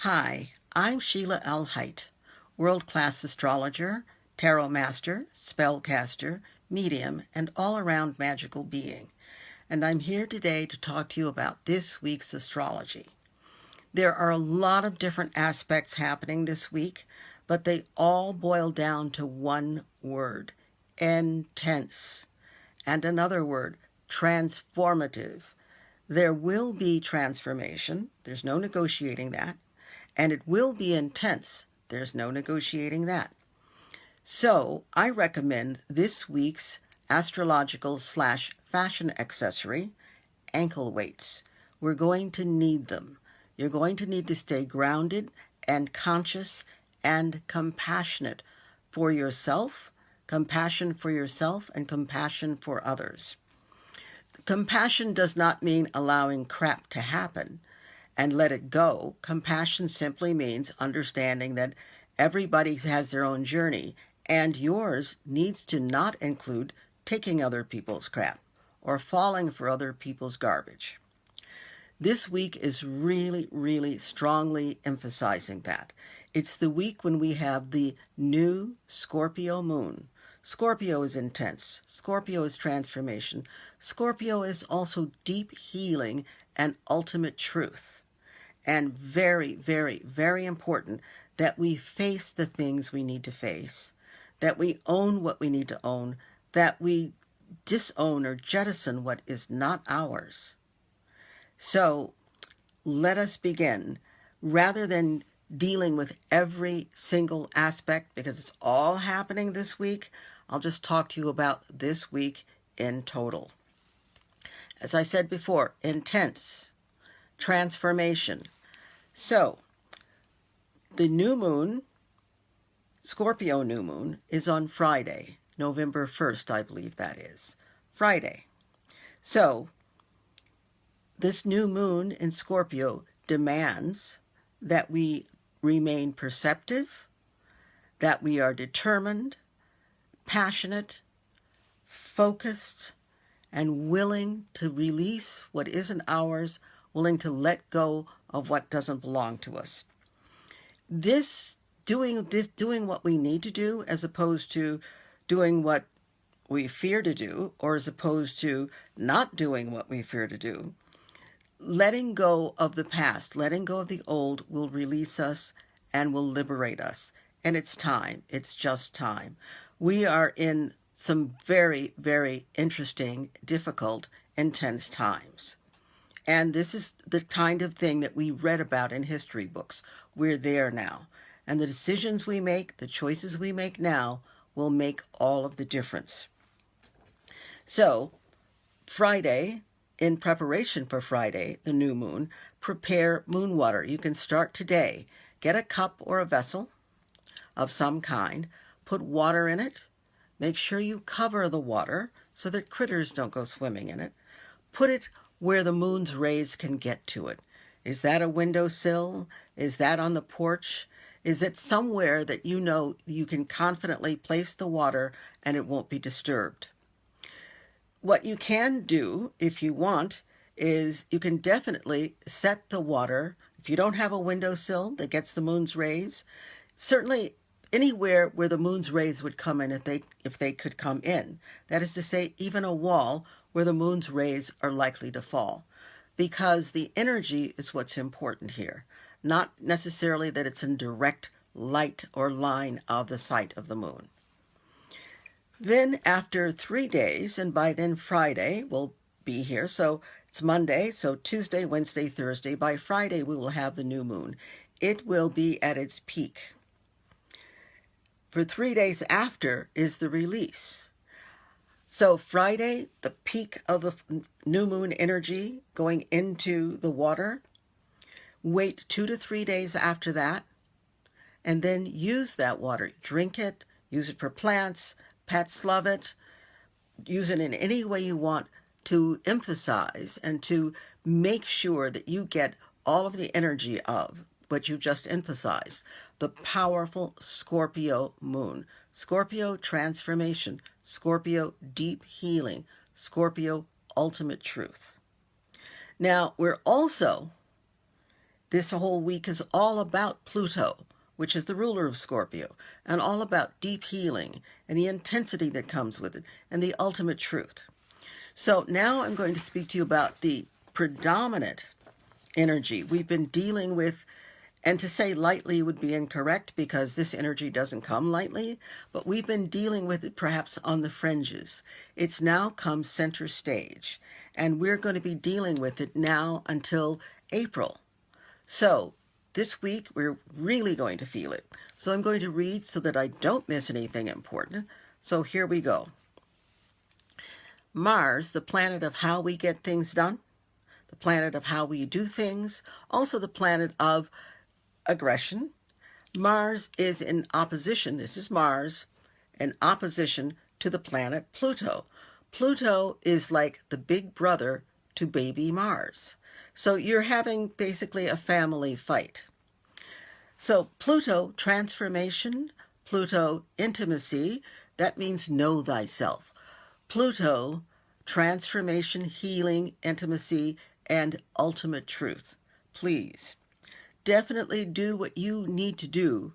Hi, I'm Sheilaa Hite, world-class astrologer, tarot master, spellcaster, medium, and all-around magical being. And I'm here today to talk to you about this week's astrology. There are a lot of different aspects happening this week, but they all boil down to one word: intense. And another word: transformative. There will be transformation. There's no negotiating that. And it will be intense. There's no negotiating that. So I recommend this week's astrological/fashion accessory, ankle weights. We're going to need them. You're going to need to stay grounded and conscious and compassionate for yourself, compassion for yourself, and compassion for others. Compassion does not mean allowing crap to happen and let it go. Compassion simply means understanding that everybody has their own journey, and yours needs to not include taking other people's crap or falling for other people's garbage. This week is really, really strongly emphasizing that. It's the week when we have the new Scorpio moon. Scorpio is intense. Scorpio is transformation. Scorpio is also deep healing and ultimate truth. And very, very, very important that we face the things we need to face, that we own what we need to own, that we disown or jettison what is not ours. So let us begin. Rather than dealing with every single aspect, because it's all happening this week, I'll just talk to you about this week in total. As I said before, intense, transformation. So, the new moon, Scorpio new moon, is on Friday, November 1st, I believe that is. Friday. So, this new moon in Scorpio demands that we remain perceptive, that we are determined, passionate, focused, and willing to release what isn't ours, willing to let go of what doesn't belong to us. Doing what we need to do, as opposed to doing what we fear to do, or as opposed to not doing what we fear to do, letting go of the past, letting go of the old will release us and will liberate us. And it's time. It's just time. We are in some very, very interesting, difficult, intense times. And this is the kind of thing that we read about in history books. We're there now. And the decisions we make, the choices we make now, will make all of the difference. So, Friday, in preparation for Friday, the new moon, prepare moon water. You can start today. Get a cup or a vessel of some kind. Put water in it. Make sure you cover the water so that critters don't go swimming in it. Put it where the moon's rays can get to it. Is that a windowsill? Is that on the porch? Is it somewhere that you know you can confidently place the water and it won't be disturbed? What you can do, if you want, is you can definitely set the water, if you don't have a windowsill that gets the moon's rays, certainly anywhere where the moon's rays would come in if they could come in. That is to say, even a wall where the moon's rays are likely to fall. Because the energy is what's important here, not necessarily that it's in direct light or line of the sight of the moon. Then after 3 days, and by then Friday will be here, so it's Monday, so Tuesday, Wednesday, Thursday. By Friday, we will have the new moon. It will be at its peak. For 3 days after is the release. So Friday, the peak of the new moon energy going into the water. Wait 2 to 3 days after that, and then use that water. Drink it, use it for plants, pets love it. Use it in any way you want to emphasize and to make sure that you get all of the energy of what you just emphasized. The powerful Scorpio moon. Scorpio transformation. Scorpio deep healing. Scorpio ultimate truth. Now, we're also This whole week is all about Pluto, which is the ruler of Scorpio, and all about deep healing and the intensity that comes with it and the ultimate truth. So now I'm going to speak to you about the predominant energy we've been dealing with. And to say lightly would be incorrect because this energy doesn't come lightly, but we've been dealing with it perhaps on the fringes. It's now come center stage, and we're going to be dealing with it now until April. So this week, we're really going to feel it. So I'm going to read so that I don't miss anything important. So here we go. Mars, the planet of how we get things done, the planet of how we do things, also the planet of aggression. Mars is in opposition, this is Mars, in opposition to the planet Pluto. Pluto is like the big brother to baby Mars. So you're having basically a family fight. So Pluto, transformation, Pluto, intimacy, that means know thyself. Pluto, transformation, healing, intimacy, and ultimate truth. Please, definitely do what you need to do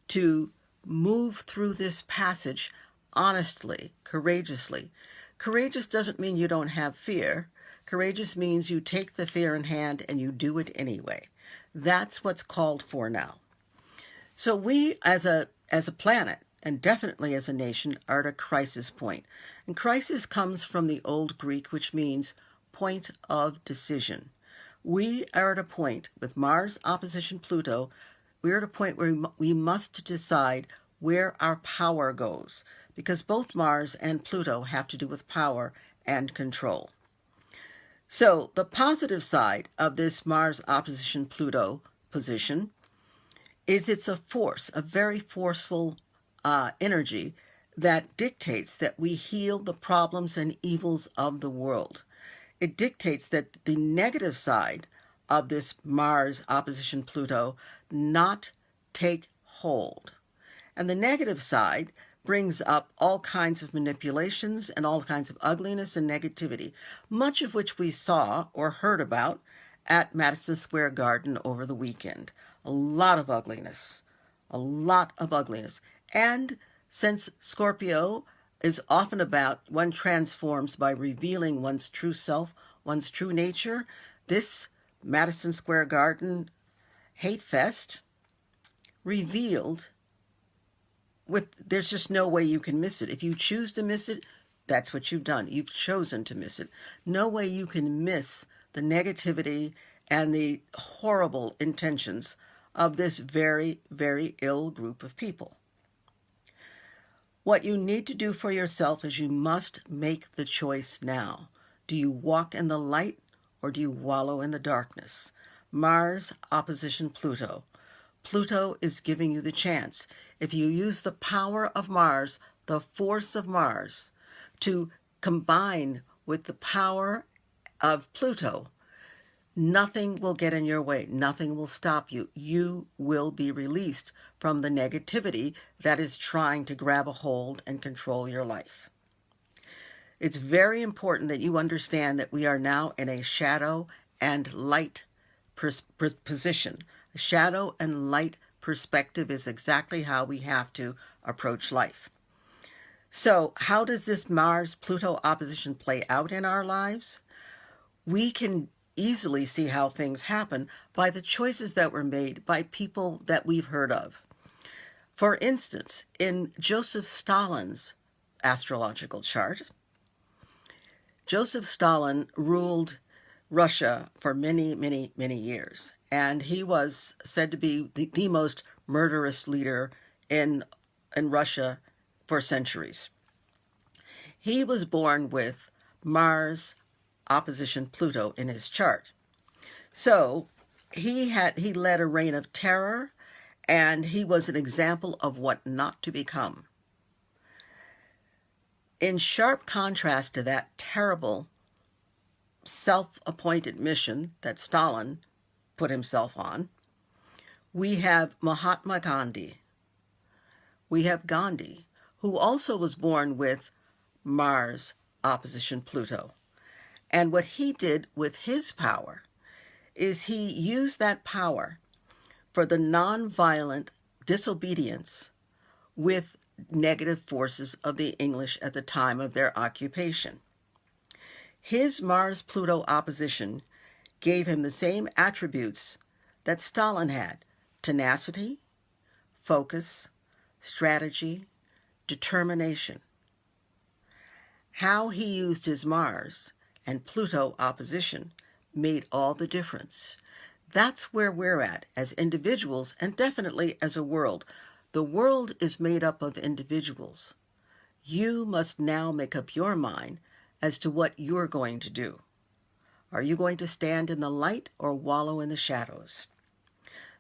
to move through this passage honestly, courageously. Courageous doesn't mean you don't have fear. Courageous means you take the fear in hand and you do it anyway. That's what's called for now. So we as a planet, and definitely as a nation, are at a crisis point. And crisis comes from the old Greek, which means point of decision. We are at a point with Mars opposition Pluto, we're at a point where we must decide where our power goes, because both Mars and Pluto have to do with power and control. So the positive side of this Mars opposition Pluto position is it's a force, a very forceful energy that dictates that we heal the problems and evils of the world. It dictates that the negative side of this Mars opposition Pluto not take hold. And the negative side brings up all kinds of manipulations and all kinds of ugliness and negativity, much of which we saw or heard about at Madison Square Garden over the weekend. A lot of ugliness, a lot of ugliness. And since Scorpio is often about one transforms by revealing one's true self, one's true nature, this Madison Square Garden Hate Fest revealed there's just no way you can miss it. If you choose to miss it, that's what you've done. You've chosen to miss it. No way you can miss the negativity and the horrible intentions of this very, very ill group of people. What you need to do for yourself is you must make the choice now. Do you walk in the light or do you wallow in the darkness? Mars opposition Pluto. Pluto is giving you the chance. If you use the power of Mars, the force of Mars, to combine with the power of Pluto, nothing will get in your way. Nothing will stop you. You will be released from the negativity that is trying to grab a hold and control your life. It's very important that you understand that we are now in a shadow and light position. A shadow and light perspective is exactly how we have to approach life. So how does this Mars-Pluto opposition play out in our lives? We can easily see how things happen by the choices that were made by people that we've heard of. For instance, in Joseph Stalin's astrological chart, Joseph Stalin ruled Russia for many, many, many years, and he was said to be the most murderous leader in Russia for centuries. He was born with Mars opposition Pluto in his chart. So he led a reign of terror, and he was an example of what not to become. In sharp contrast to that terrible self-appointed mission that Stalin put himself on, we have Mahatma Gandhi. We have Gandhi, who also was born with Mars opposition Pluto. And what he did with his power is he used that power for the nonviolent disobedience with negative forces of the English at the time of their occupation. His Mars-Pluto opposition gave him the same attributes that Stalin had: tenacity, focus, strategy, determination. How he used his Mars and Pluto opposition made all the difference. That's where we're at as individuals, and definitely as a world. The world is made up of individuals. You must now make up your mind as to what you're going to do. Are you going to stand in the light or wallow in the shadows?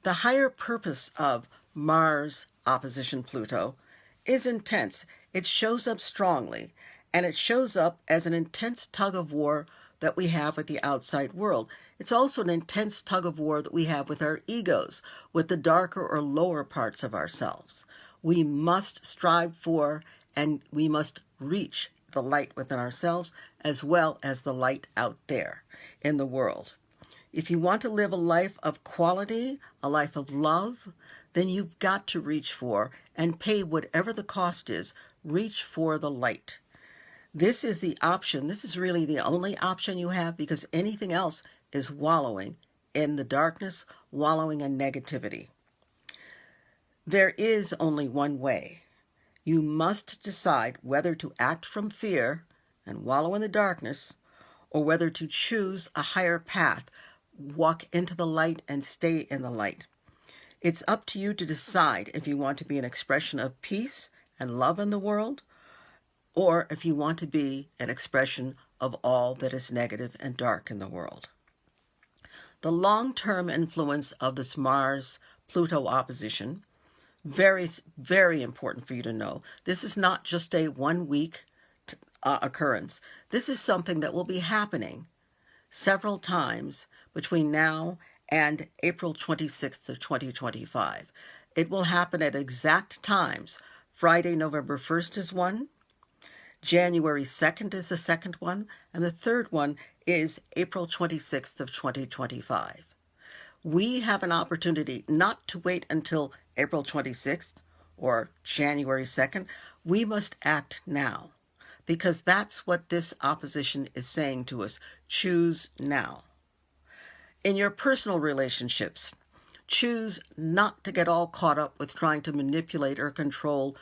The higher purpose of Mars opposition Pluto is intense. It shows up strongly, and it shows up as an intense tug of war that we have with the outside world. It's also an intense tug of war that we have with our egos, with the darker or lower parts of ourselves. We must strive for and we must reach the light within ourselves as well as the light out there in the world. If you want to live a life of quality, a life of love, then you've got to reach for and pay whatever the cost is. Reach for the light. This is the option. This is really the only option you have, because anything else is wallowing in the darkness, wallowing in negativity. There is only one way. You must decide whether to act from fear and wallow in the darkness, or whether to choose a higher path, walk into the light and stay in the light. It's up to you to decide if you want to be an expression of peace and love in the world, or if you want to be an expression of all that is negative and dark in the world. The long-term influence of this Mars-Pluto opposition, very, very important for you to know. This is not just a one-week occurrence. This is something that will be happening several times between now and April 26th of 2025. It will happen at exact times. Friday, November 1st is one. January 2nd is the second one, and the third one is April 26th of 2025. We have an opportunity not to wait until April 26th or January 2nd. We must act now, because that's what this opposition is saying to us. Choose now. In your personal relationships, choose not to get all caught up with trying to manipulate or control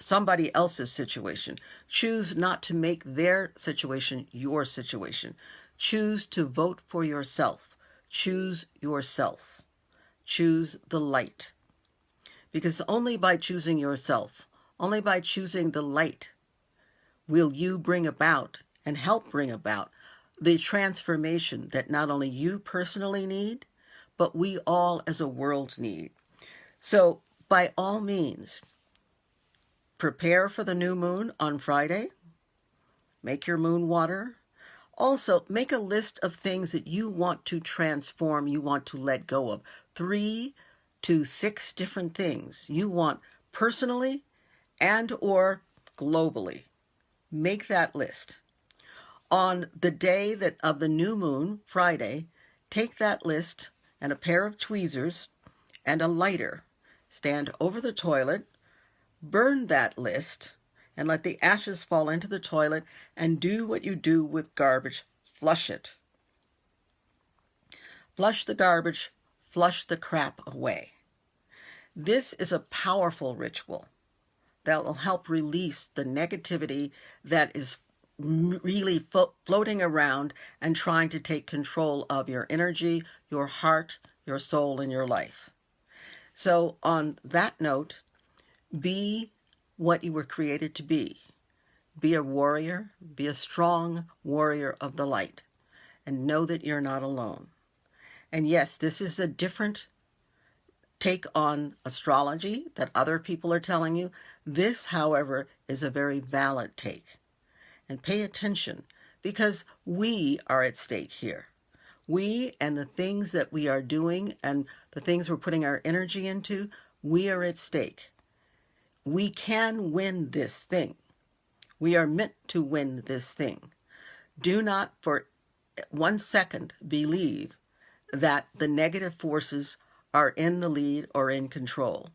somebody else's situation. Choose not to make their situation your situation. Choose to vote for yourself. Choose yourself. Choose the light. Because only by choosing yourself, only by choosing the light, will you bring about and help bring about the transformation that not only you personally need, but we all as a world need. So by all means, prepare for the new moon on Friday. Make your moon water. Also, make a list of things that you want to transform, you want to let go of. 3 to 6 different things you want personally and or globally. Make that list. On the day of the new moon, Friday, take that list and a pair of tweezers and a lighter. Stand over the toilet, burn that list, and let the ashes fall into the toilet, and do what you do with garbage. Flush it. Flush the garbage, flush the crap away. This is a powerful ritual that will help release the negativity that is really floating around and trying to take control of your energy, your heart, your soul, and your life. So on that note, be what you were created to be. Be a warrior, be a strong warrior of the light, and know that you're not alone. And yes, this is a different take on astrology that other people are telling you. This, however, is a very valid take. And pay attention, because we are at stake here. We and the things that we are doing and the things we're putting our energy into, we are at stake. We can win this thing. We are meant to win this thing. Do not for 1 second believe that the negative forces are in the lead or in control.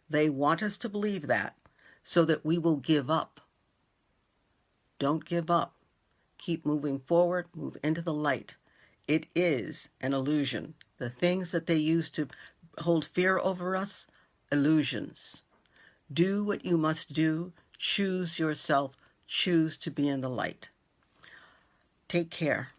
They want us to believe that so that we will give up. Don't give up. Keep moving forward, move into the light. It is an illusion. The things that they use to hold fear over us, illusions. Do what you must do. Choose yourself. Choose to be in the light. Take care.